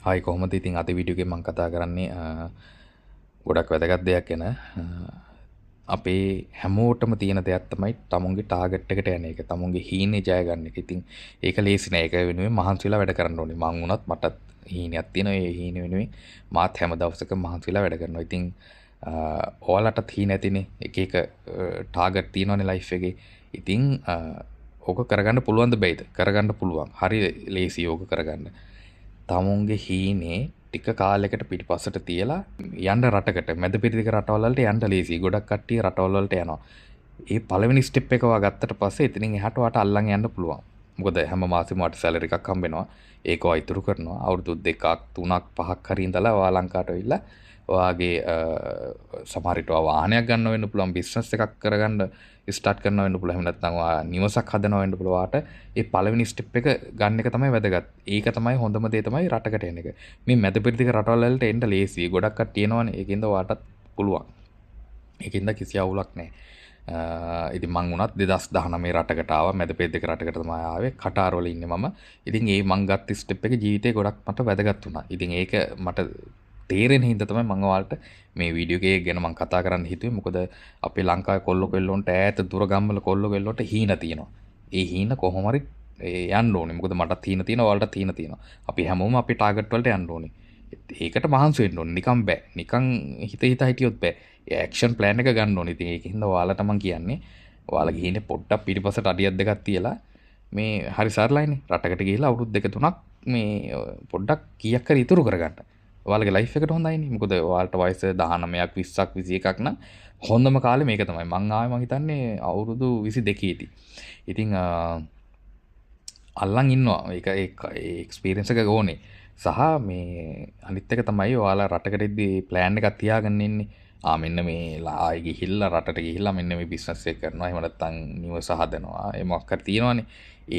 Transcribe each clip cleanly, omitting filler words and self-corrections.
Hi කොහොමද ඉතින් අද වීඩියෝ එකේ මම කතා කරන්නේ ගොඩක් වැදගත් දෙයක් ගැන. අපේ හැමෝටම තියෙන දෙයක් තමයි තමුන්ගේ ටාගට් එකට යන එක. තමුන්ගේ හීනේ ජය ගන්න එක. ඉතින් ඒක ලේසි නෑ. ඒක වෙනුවෙන් මහන්සිලා වැඩ කරන්න ඕනේ. මං වුණත් මටත් හීනයක් තියෙනවා. ඒ හීන වෙනුවෙන් මාත් හැම දවසකම මහන්සිලා වැඩ කරනවා. ඉතින් ඔයාලටත් හීන ඇතිනේ. එක එක ටාගට් තියෙනවනේ ලයිෆ් එකේ. ඉතින් ඕක කරගන්න පුළුවන්ද බැයිද? කරගන්න පුළුවන්. හරි ලේසි ඕක කරගන්න. තමුන්ගේ හීනේ ටික කාලෙකට පිටිපස්සට තියලා යන්න රටකට මැද පෙරදිග රටවල් වලට යන්න ලේසි. ගොඩක් කට්ටිය රටවල් වලට යනවා. ඒ පළවෙනි ස්ටෙප් එක ගත්තට පස්සේ එතනින් එහාට වාට අල්ලන් යන්න පුළුවන්. මොකද හැම මාසෙම වාට සැලරි එකක් හම්බ වෙනවා. ඒක ඔය ඉතුරු කරනවා. අවුරුදු 2ක් 3ක් 5ක් හරි ඉඳලා ඔයා ලංකාවට ඇවිල්ලා ඔයාගේ සමහර විට වාහනයක් ගන්න වෙන්න පුළුවන්, බිස්නස් එකක් කරගන්න ස්ටාර්ට් කරනවා වෙන්න පුළුවන්. එහෙම නැත්නම් ඔයා නිවසක් හදනවා වෙන්න පුළුවන්. වාට ඒ පළවෙනි ස්ටෙප් එක ගන්න එක තමයි වැදගත්. ඒක තමයි හොඳම දේ තමයි රටකට එන එක. මේ මැද පෙරදිග රටවල් වලට එන්න ලේසියි. ගොඩක් කට්ටිය එනවනේ. ඒකින්ද ඔයාටත් පුළුවන්. ඒකින්ද කිසි අවුලක් නැහැ. ඉතින් මං වුණත් 2019 රටකට ආවා. මැද පෙරදිග රටකට තමයි ආවේ. කටාර වල ඉන්නේ මම. ඉතින් ඒ මං ගත්ත ස්ටෙප් එක ජීවිතේ ගොඩක් මට වැදගත් වුණා. ඉතින් ඒක මට තේරෙන හින්දා තමයි මම ඔයාලට මේ වීඩියෝ එකේ ගැන මම කතා කරන්න හිතුවේ. මොකද අපේ ලංකාවේ කොල්ල කෙල්ලොන්ට ඈත දුර ගම්වල කොල්ල කෙල්ලොන්ට හීන තියෙනවා. ඒ හීන කොහොම හරි යන්න ඕනේ. මොකද මටත් හීන තියෙනවා, ඔයාලටත් හීන තියෙනවා. අපි හැමෝම අපේ ටාගට් වලට යන්න ඕනේ. ඒකට මහන්සි වෙන්න ඕනේ. නිකන් බෑ. නිකන් හිත හිටියොත් බෑ. ඒ ඇක්ෂන් ප්ලෑන් එක ගන්න ඕනේ. ඉතින් ඒකින්ද ඔයාලට මම කියන්නේ ඔයාලගේ හීනේ පොඩ්ඩක් පිටිපස්සට අඩියක් දෙකක් තියලා මේ හරි සරලයිනේ. රටකට ගිහිල්ලා අවුරුදු 2-3ක් මේ පොඩ්ඩක් කීයක් හරි ඉතුරු කරගන්න. ඔයාලගේ ලයිෆ් එකට හොඳයිනේ. මොකද ඔයාලට වයස 19ක් 20ක් 21ක් නම් හොඳම කාලේ මේක තමයි. මං ආවේ මං හිතන්නේ අවුරුදු 22ේදී. ඉතින් අල්ලන් ඉන්නවා. ඒක ඒ එක්ස්පීරියන්ස් එක ඕනේ. සහ මේ අනිත් එක තමයි ඔයාලා රටකට ඉද්දී ප්ලෑන් එකක් තියාගෙන ඉන්නේ. මෙන්න මේ ආයෙ ගිහිල්ලා රටට ගිහිල්ලා මෙන්න මේ බිස්නස් එක කරනවා. එහෙම නැත්නම් නිවස හදනවා. ඒ මොකක් හරි තියෙනවනේ.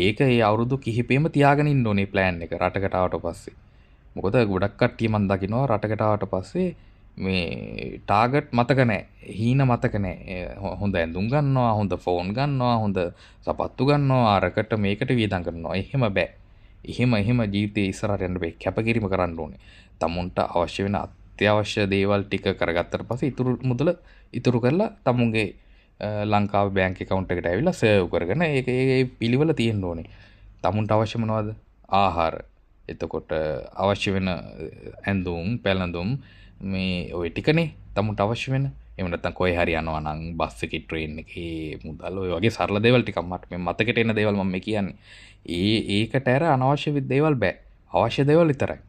ඒක ඒ අවුරුදු කිහිපෙම තියාගෙන ඉන්න ඕනේ ප්ලෑන් එක රටකට ආවට පස්සේ. මොකද ගොඩක් කට්ටිය මම දකිනවා රටකට ආවට පස්සේ මේ ටාගට් මතක නැහැ. හීන මතක නැහැ. හොඳ ඇඳුම් ගන්නවා, හොඳ ෆෝන් ගන්නවා, හොඳ සපත්තු ගන්නවා, අරකට මේකට වියදම් කරනවා. එහෙම බෑ. එහෙම ජීවිතේ ඉස්සරහට යන්න බෑ. කැපකිරීම කරන්න ඕනේ. තමුන්ට අවශ්‍ය වෙන අත්‍යවශ්‍ය දේවල් ටික කරගත්තට පස්සේ ඉතුරු මුදල ඉතුරු කරලා තමුන්ගේ ලංකාවේ බැංක් account එකට ඇවිල්ලා සේව් කරගෙන ඒ පිළිවෙල තියෙන්න ඕනේ. තමුන්ට අවශ්‍ය මොනවද? ආහාර. එතකොට අවශ්‍ය වෙන ඇඳුම් පැළඳුම් මේ ඔය ටිකනේ තමුන්ට අවශ්‍ය වෙන. එහෙම නැත්නම් කොහේ හරි යනවා නම් බස් එකේ ට්‍රේන් එකේ මුදල් ඔය වගේ සරල දේවල් ටිකක් මට මේ මතකෙට එන දේවල් මම මේ කියන්නේ. ඒකට ඇර අනවශ්‍ය දේවල් බෑ. අවශ්‍ය දේවල් විතරයි.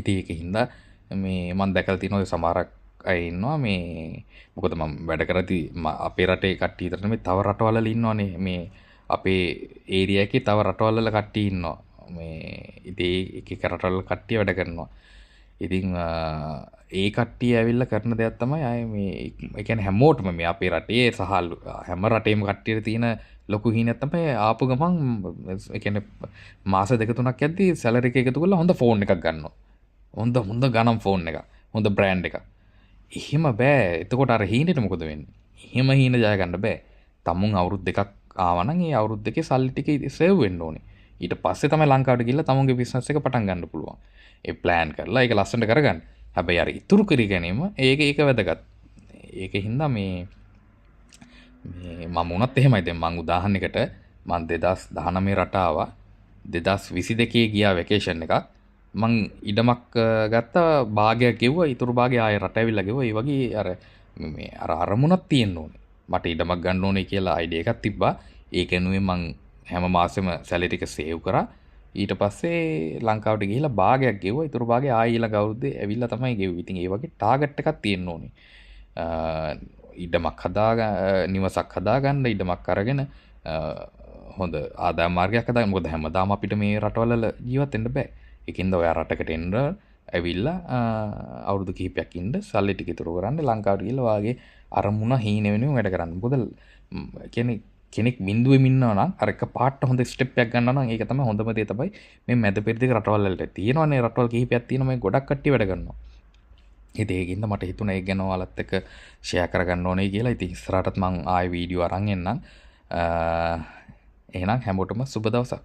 ඉතින් ඒකින්ද මේ මම දැකලා තියෙනවා සමහරක් අය ඉන්නවා මේ මොකද මම වැඩ කරද්දී අපේ රටේ කට්ටිය විතර නෙමෙයි තව රටවල් වල ඉන්නවනේ මේ අපේ ඒරියා එකේ තව රටවල් වල කට්ටිය ඉන්නවා. මේ ඉතින් එක එක රටවල් කට්ටිය වැඩ කරනවා. ඉතින් ඒ කට්ටිය ඇවිල්ලා කරන දෙයක් තමයි ආයේ මේ ඒ කියන්නේ හැමෝටම මේ අපේ රටේ සහ හැම රටේම කට්ටියට තියෙන ලොකු හීනයක් තමයි ආපු ගමන් ඒ කියන්නේ මාස 2-3ක් යද්දී සැලරි එක එකතු කරලා හොඳ ෆෝන් එකක් ගන්නවා. හොඳ ගණන් ෆෝන් එකක්. හොඳ බ්‍රෑන්ඩ් එකක්. එහෙම බෑ. එතකොට අර හීනෙට මොකද වෙන්නේ? එහෙම හීන ජය ගන්න බෑ. තමුන් අවුරුදු 2ක් ආවනම් ඒ අවුරුදු දෙකේ සල්ලි ටික සේව් වෙන්න ඕනේ. ඊට පස්සේ තමයි ලංකාවට ගිහිල්ලා තමුන්ගේ බිස්නස් එක පටන් ගන්න පුළුවන්. ඒ ප්ලෑන් කරලා ඒක ලස්සනට කරගන්න. හැබැයි අර ඉතුරු කර ගැනීම ඒක වැදගත්. ඒකින්ද මේ මම උනත් එහෙමයි. දැන් මම උදාහරණයකට මම 2019 රට ආවා. 2022 ගියා වෙකේෂන් එකක්. මං ඉඩමක් ගත්තා භාගයක් ගෙව්වා. ඉතුරු භාගය ආයෙ රට ඇවිල්ලා ගෙව්වා. ඒ වගේ අර අරමුණක් තියෙන්න ඕනේ. මට ඉඩමක් ගන්න ඕනේ කියලා අයිඩියා එකක් තිබ්බා. ඒක නෙවෙයි මං හැම මාසෙම සැලරි ටික සේව් කරා. ඊට පස්සේ ලංකාවට ගිහිල්ලා භාගයක් ගෙව්වා. ඉතුරු භාගය ආයෙ ඊළඟ අවුරුද්දේ ඇවිල්ලා තමයි ගෙව්වේ. ඉතින් ඒ වගේ ටාගට් එකක් තියෙන්න ඕනේ. ඉඩමක් නිවසක් හදාගන්න ඉඩමක් අරගෙන හොඳ ආදායම් මාර්ගයක් හදාගන්න. මොකද හැමදාම අපිට මේ රටවල ජීවත් වෙන්න බෑ. ඒකින්ද ඔයා රටකට එන්න ඇවිල්ලා අවුරුදු කිහිපයක් ඉන්න සල්ලි ටික ඉතුරු කරන්න ලංකාවට ගිහලා වාගේ අරමුණ හීන වෙනුවෙන් වැඩ කරන්න. මොකද කියන්නේ කෙනෙක් බින්දුවෙම ඉන්නවා නම් අර එක පාට හොඳ ස්ටෙප් එකක් ගන්නවා නම් ඒක තමයි හොඳම දේ තමයි මේ මැද පෙරදිග රටවල් වලට තියෙනවනේ රටවල් කිහිපයක් තියෙනවා මේ ගොඩක් කට්ටිය වැඩ කරනවා. ඉතින් ඒකින්ද මට හිතුණා ඒක ගැන ඔයාලත් එක්ක ෂෙයා කරගන්න ඕනේ කියලා. ඉතින් ඉස්සරහටත් මම ආයෙ වීඩියෝ අරන් එන්නම්. එහෙනම් හැමෝටම සුබ දවසක්.